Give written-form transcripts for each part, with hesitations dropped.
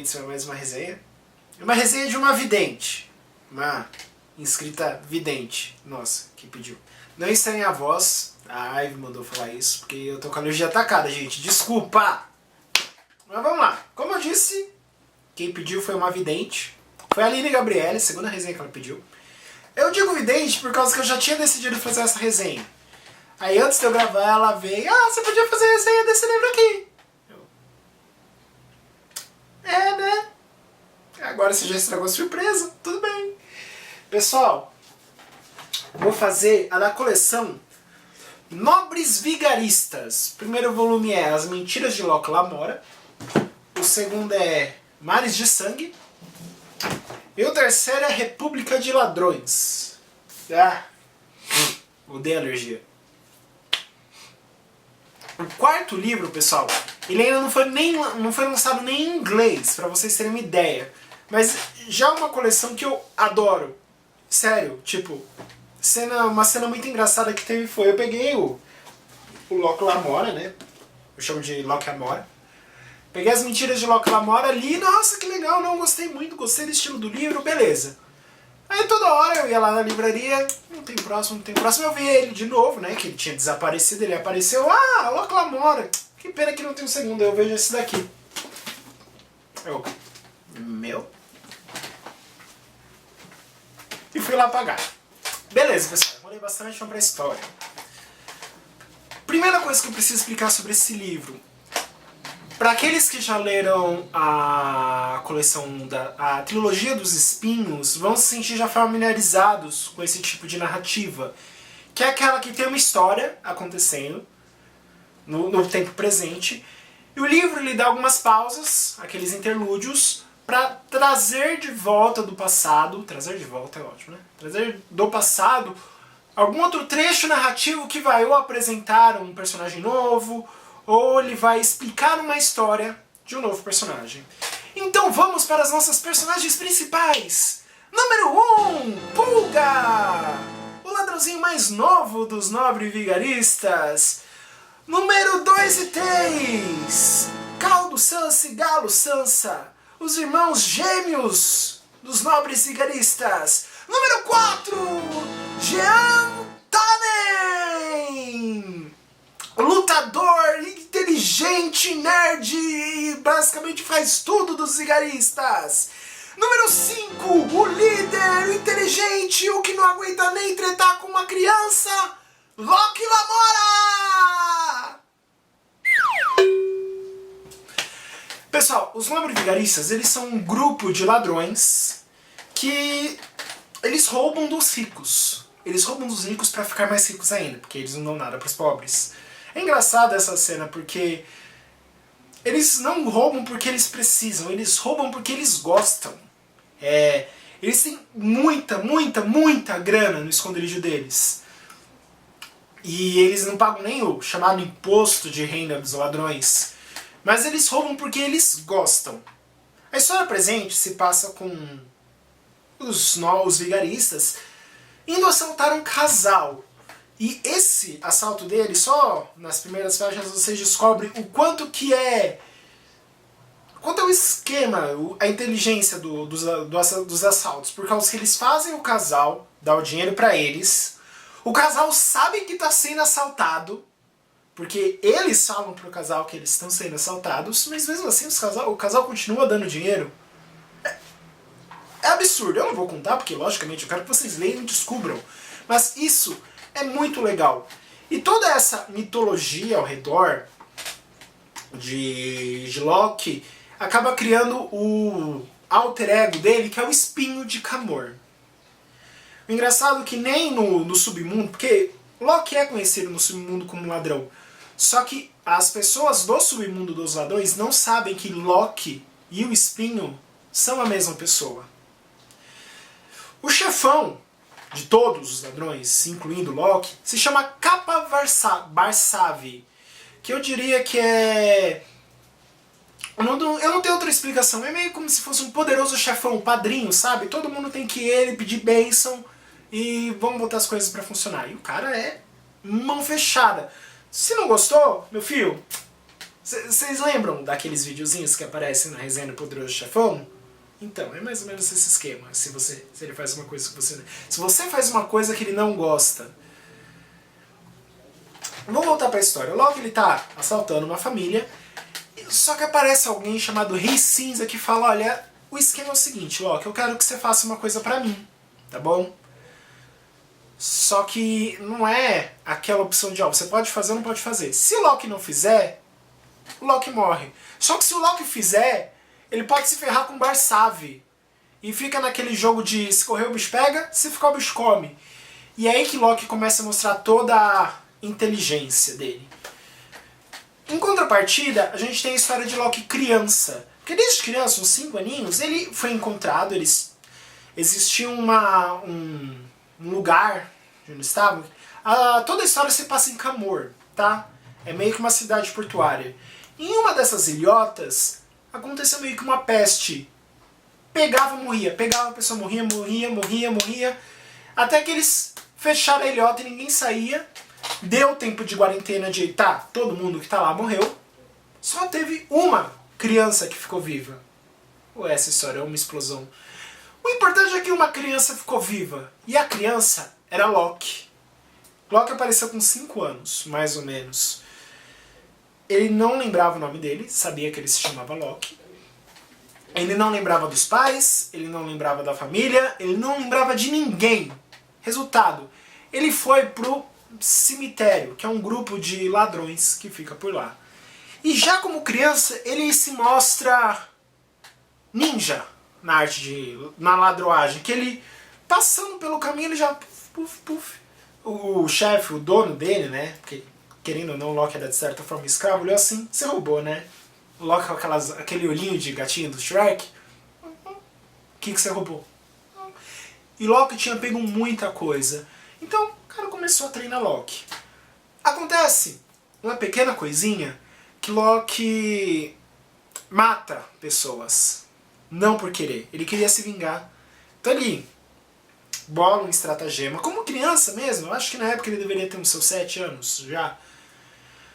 bem-vindos a mais uma resenha. Uma resenha de uma vidente. Uma inscrita vidente. Nossa, que pediu. Não estranhe a voz. A Ivy mandou falar isso, porque eu tô com a alergia atacada, gente. Desculpa! Mas vamos lá. Como eu disse, quem pediu foi uma vidente. Foi a Aline Gabriele, segunda resenha que ela pediu. Eu digo vidente por causa que eu já tinha decidido fazer essa resenha. Aí antes de eu gravar, ela veio, você podia fazer a resenha desse livro aqui. Né? Agora você já estragou a surpresa, tudo bem. Pessoal, vou fazer a da coleção Nobres Vigaristas. O primeiro volume é As Mentiras de Locke Lamora. O segundo é Mares de Sangue. E o terceiro é República de Ladrões. Odeio alergia. O quarto livro, pessoal, ele ainda não foi lançado nem em inglês, pra vocês terem uma ideia. Mas já é uma coleção que eu adoro. Sério, tipo, uma cena muito engraçada que teve foi, eu peguei o Locke Lamora, né? Eu chamo de Locke Amora. Peguei As Mentiras de Locke Lamora, li, nossa, que legal, não, gostei muito, gostei do estilo do livro, beleza. Aí toda hora eu ia lá na livraria, não tem próximo, eu vi ele de novo, né, que ele tinha desaparecido, ele apareceu, Locke Lamora, que pena que não tem um segundo, eu vejo esse daqui. E fui lá pagar. Beleza, pessoal, rolei bastante, vamos pra história. Primeira coisa que eu preciso explicar sobre esse livro. Para aqueles que já leram a coleção a trilogia dos espinhos, vão se sentir já familiarizados com esse tipo de narrativa, que é aquela que tem uma história acontecendo no tempo presente, e o livro lhe dá algumas pausas, aqueles interlúdios, para trazer de volta do passado, trazer de volta é ótimo, né? Trazer do passado algum outro trecho narrativo que vai ou apresentar um personagem novo, ou ele vai explicar uma história de um novo personagem. Então vamos para as nossas personagens principais. Número 1, Pulga! O ladrãozinho mais novo dos Nobres Vigaristas. Número 2 e 3, Caldo Sansa e Galo Sansa, os irmãos gêmeos dos Nobres Vigaristas. Número 4, Jean Tannen! Lutador, inteligente, nerd e basicamente faz tudo dos vigaristas. Número 5, o líder, o inteligente, o que não aguenta nem tretar com uma criança, Locke Lamora! Pessoal, os Nobres Vigaristas, eles são um grupo de ladrões que eles roubam dos ricos. Eles roubam dos ricos para ficar mais ricos ainda, porque eles não dão nada para os pobres. É engraçado essa cena, porque eles não roubam porque eles precisam, eles roubam porque eles gostam. Eles têm muita grana no esconderijo deles. E eles não pagam nem o chamado imposto de renda dos ladrões. Mas eles roubam porque eles gostam. A história presente se passa com os vigaristas indo assaltar um casal. E esse assalto dele, só nas primeiras páginas vocês descobrem o quanto é o esquema, a inteligência dos assaltos. Por causa que eles fazem o casal dar o dinheiro pra eles. O casal sabe que está sendo assaltado, porque eles falam pro casal que eles estão sendo assaltados, mas mesmo assim o casal continua dando dinheiro. É absurdo, eu não vou contar, porque logicamente eu quero que vocês leiam e descubram. Mas isso é muito legal. E toda essa mitologia ao redor de Locke acaba criando o alter ego dele, que é o Espinho de Camor. O engraçado é que nem no submundo, porque Locke é conhecido no submundo como ladrão, só que as pessoas do submundo dos ladrões não sabem que Locke e o Espinho são a mesma pessoa. O chefão de todos os ladrões, incluindo Locke, se chama Capa Barsavi, que eu diria que é... Eu não tenho outra explicação, é meio como se fosse um poderoso chefão, um padrinho, sabe? Todo mundo tem que ir ele pedir bênção e vamos botar as coisas pra funcionar. E o cara é mão fechada. Se não gostou, meu filho, Vocês lembram daqueles videozinhos que aparecem na resenha do Poderoso Chefão? Então, é mais ou menos esse esquema. Se ele faz uma coisa que você... Se você faz uma coisa que ele não gosta... Vamos voltar pra história. Logo ele tá assaltando uma família, só que aparece alguém chamado Rei Cinza que fala, olha, o esquema é o seguinte, Loki, eu quero que você faça uma coisa pra mim, tá bom? Só que não é aquela opção de, ó, você pode fazer ou não pode fazer. Se o Loki não fizer, o Loki morre. Só que se o Loki fizer, ele pode se ferrar com o Barsave. E fica naquele jogo de se correr o bicho pega, se ficar o bicho come. E é aí que Loki começa a mostrar toda a inteligência dele. Em contrapartida, a gente tem a história de Loki criança. Porque desde criança, uns 5 aninhos, ele foi encontrado, existia um lugar onde eles estavam. Toda a história se passa em Camor, tá? É meio que uma cidade portuária. Em uma dessas ilhotas, aconteceu meio que uma peste. Pegava, morria. Pegava, a pessoa morria. Até que eles fecharam a ilhota e ninguém saía. Deu tempo de quarentena de, tá, todo mundo que tá lá morreu. Só teve uma criança que ficou viva. Essa história é uma explosão. O importante é que uma criança ficou viva. E a criança era Loki. Loki apareceu com 5 anos, mais ou menos. Ele não lembrava o nome dele, sabia que ele se chamava Loki. Ele não lembrava dos pais, ele não lembrava da família, ele não lembrava de ninguém. Resultado, ele foi pro cemitério, que é um grupo de ladrões que fica por lá. E já como criança, ele se mostra ninja na ladroagem, que ele, passando pelo caminho, ele já puf. O chefe, o dono dele, né, porque querendo ou não, o Loki era de certa forma escravo, olhou assim, você roubou, né? O Loki com aquele olhinho de gatinho do Shrek. O que você roubou? E Loki tinha pego muita coisa. Então, o cara começou a treinar Loki. Acontece uma pequena coisinha que Loki mata pessoas. Não por querer. Ele queria se vingar. Então ele bola um estratagema. Como criança mesmo, eu acho que na época ele deveria ter uns seus 7 anos já.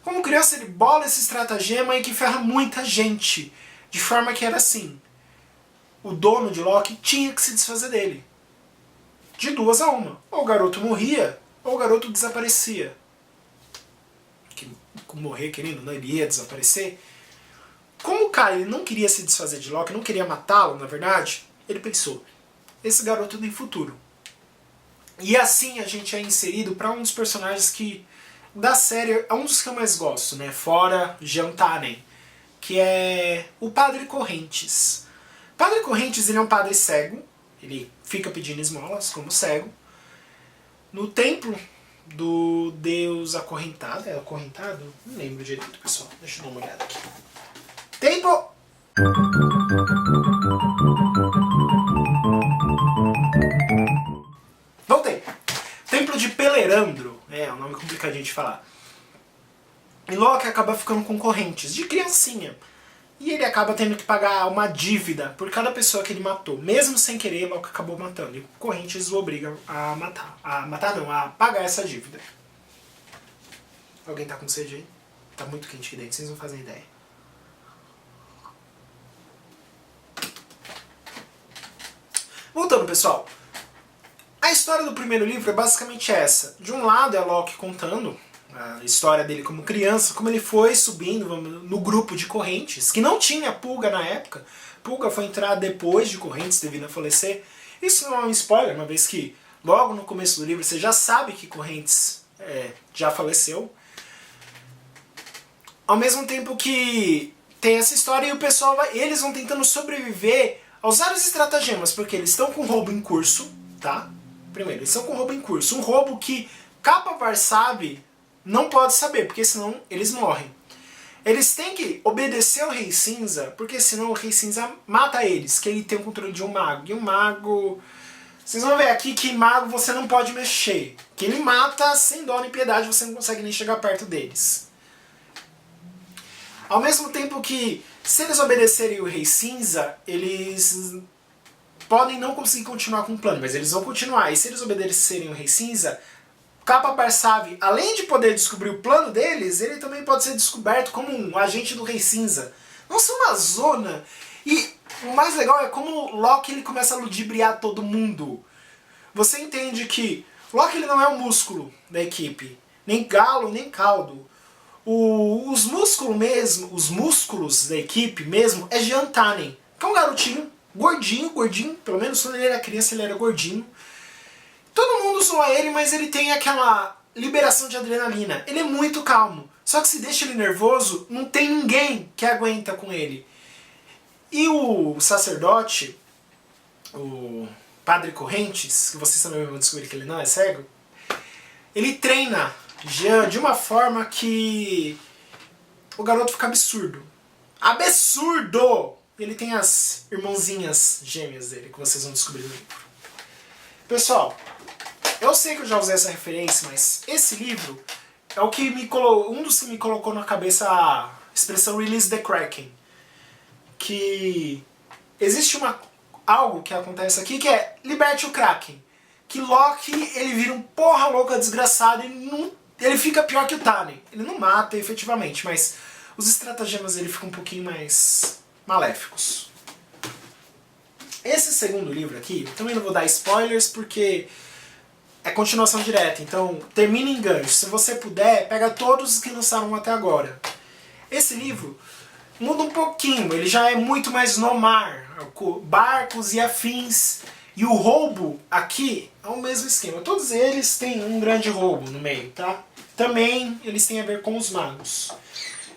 Como criança ele bola esse estratagema e que ferra muita gente. De forma que era assim. O dono de Loki tinha que se desfazer dele. De 2 a 1. Ou o garoto morria, ou o garoto desaparecia. Que morrer querendo, não, ele ia desaparecer. Como o cara ele não queria se desfazer de Loki, não queria matá-lo, na verdade, ele pensou, esse garoto tem futuro. E assim a gente é inserido para um dos personagens que, da série, é um dos que eu mais gosto, né? Fora Jantanen, que é o Padre Correntes. O Padre Correntes ele é um padre cego, ele fica pedindo esmolas como cego, no templo do deus acorrentado. É acorrentado? Não lembro direito, pessoal. Deixa eu dar uma olhada aqui. Templo! Voltei. Templo de Pelerandro. É um nome complicadinho de falar. E Loki acaba ficando com correntes de criancinha. E ele acaba tendo que pagar uma dívida por cada pessoa que ele matou. Mesmo sem querer, Loki acabou matando. E correntes o obriga a matar. A pagar essa dívida. Alguém tá com sede aí? Tá muito quente aqui dentro, vocês não fazem ideia. Voltando, pessoal. A história do primeiro livro é basicamente essa. De um lado é Loki contando a história dele como criança, como ele foi subindo no grupo de Correntes, que não tinha Pulga na época. Pulga foi entrar depois de Correntes, devido a falecer. Isso não é um spoiler, uma vez que logo no começo do livro você já sabe que Correntes já faleceu. Ao mesmo tempo que tem essa história e o pessoal eles vão tentando sobreviver aos vários estratagemas, porque eles estão com roubo em curso, tá? Primeiro, eles estão com roubo em curso. Um roubo que Capa Varsave não pode saber, porque senão eles morrem. Eles têm que obedecer ao Rei Cinza, porque senão o Rei Cinza mata eles, que ele tem o controle de um mago. E um mago... Vocês vão ver aqui que mago você não pode mexer. Que ele mata sem dó nem piedade, você não consegue nem chegar perto deles. Ao mesmo tempo que, se eles obedecerem o Rei Cinza, eles podem não conseguir continuar com o plano, mas eles vão continuar. E se eles obedecerem o Rei Cinza, Capa Barsaavi, além de poder descobrir o plano deles, ele também pode ser descoberto como um agente do Rei Cinza. Nossa, uma zona! E o mais legal é como o Loki ele começa a ludibriar todo mundo. Você entende que Loki ele não é o músculo da equipe, nem galo, nem caldo. Os músculos da equipe mesmo é Jean Tannen, que é um garotinho, gordinho, pelo menos quando ele era criança ele era gordinho. Todo mundo zoa ele, mas ele tem aquela liberação de adrenalina. Ele é muito calmo, só que se deixa ele nervoso, não tem ninguém que aguenta com ele. E o sacerdote, o Padre Correntes, que vocês também vão descobrir que ele não é cego, ele treina Jean de uma forma que o garoto fica absurdo. Absurdo! Ele tem as irmãzinhas gêmeas dele, que vocês vão descobrir no livro. Pessoal, eu sei que eu já usei essa referência, mas esse livro é o que um dos que me colocou na cabeça a expressão Release the Kraken. Que existe algo que acontece aqui que é liberte o Kraken. Que Loki ele vira um porra louca desgraçado e ele fica pior que o Tannen. Ele não mata efetivamente, mas os estratagemas dele ficam um pouquinho mais maléficos. Esse segundo livro aqui, eu também não vou dar spoilers porque é continuação direta, então termina em gancho. Se você puder, pega todos os que lançaram até agora. Esse livro muda um pouquinho, ele já é muito mais no mar, barcos e afins. E o roubo aqui é o mesmo esquema. Todos eles têm um grande roubo no meio, tá? Também eles têm a ver com os magos.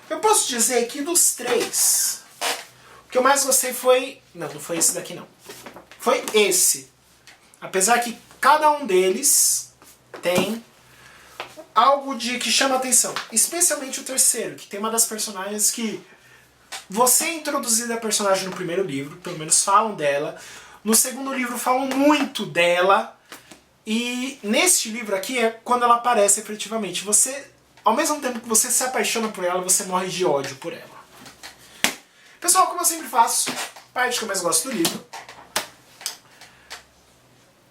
Eu posso dizer que dos três, o que eu mais gostei foi... Não foi esse daqui não. Foi esse. Apesar que cada um deles tem algo que chama atenção. Especialmente o terceiro, que tem uma das personagens que... Você é introduzida a personagem no primeiro livro, pelo menos falam dela. No segundo livro falam muito dela. E neste livro aqui é quando ela aparece efetivamente. Você, ao mesmo tempo que você se apaixona por ela, você morre de ódio por ela. Pessoal, como eu sempre faço, a parte que eu mais gosto do livro,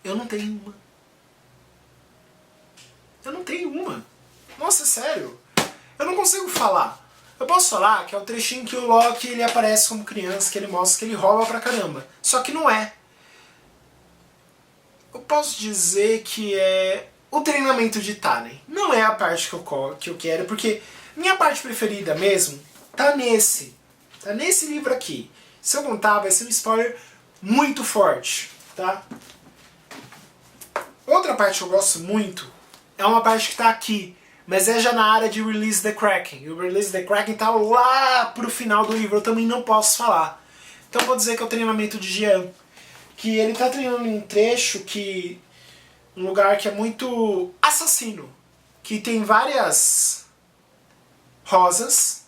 eu não tenho uma. Eu não tenho uma. Nossa, sério. Eu não consigo falar. Eu posso falar que é o trechinho que o Loki ele aparece como criança, que ele mostra que ele rouba pra caramba. Só que não é. Eu posso dizer que é o treinamento de Tannen. Não é a parte que eu quero, porque minha parte preferida mesmo tá nesse. Tá nesse livro aqui. Se eu contar, vai ser um spoiler muito forte, tá? Outra parte que eu gosto muito é uma parte que tá aqui, mas é já na área de Release the Kraken. E o Release the Kraken tá lá pro final do livro, eu também não posso falar. Então eu vou dizer que é o treinamento de Jean. Que ele tá treinando em um trecho que... um lugar que é muito assassino. Que tem várias rosas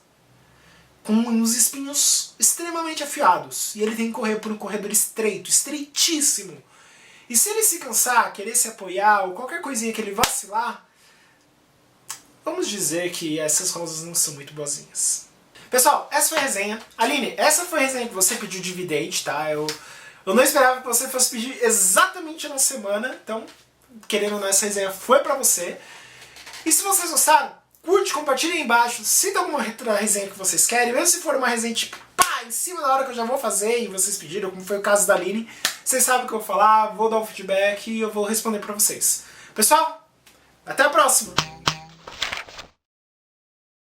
com uns espinhos extremamente afiados. E ele tem que correr por um corredor estreito, estreitíssimo. E se ele se cansar, querer se apoiar, ou qualquer coisinha que ele vacilar, vamos dizer que essas rosas não são muito boazinhas. Pessoal, essa foi a resenha. Aline, essa foi a resenha que você pediu de vidente, tá? Eu não esperava que você fosse pedir exatamente na semana, então, querendo ou não, essa resenha foi pra você. E se vocês gostaram, curte, compartilha aí embaixo, cita alguma outra resenha que vocês querem, mesmo se for uma resenha tipo, pá, em cima da hora que eu já vou fazer e vocês pediram, como foi o caso da Aline, vocês sabem o que eu vou falar, vou dar um feedback e eu vou responder pra vocês. Pessoal, até a próxima!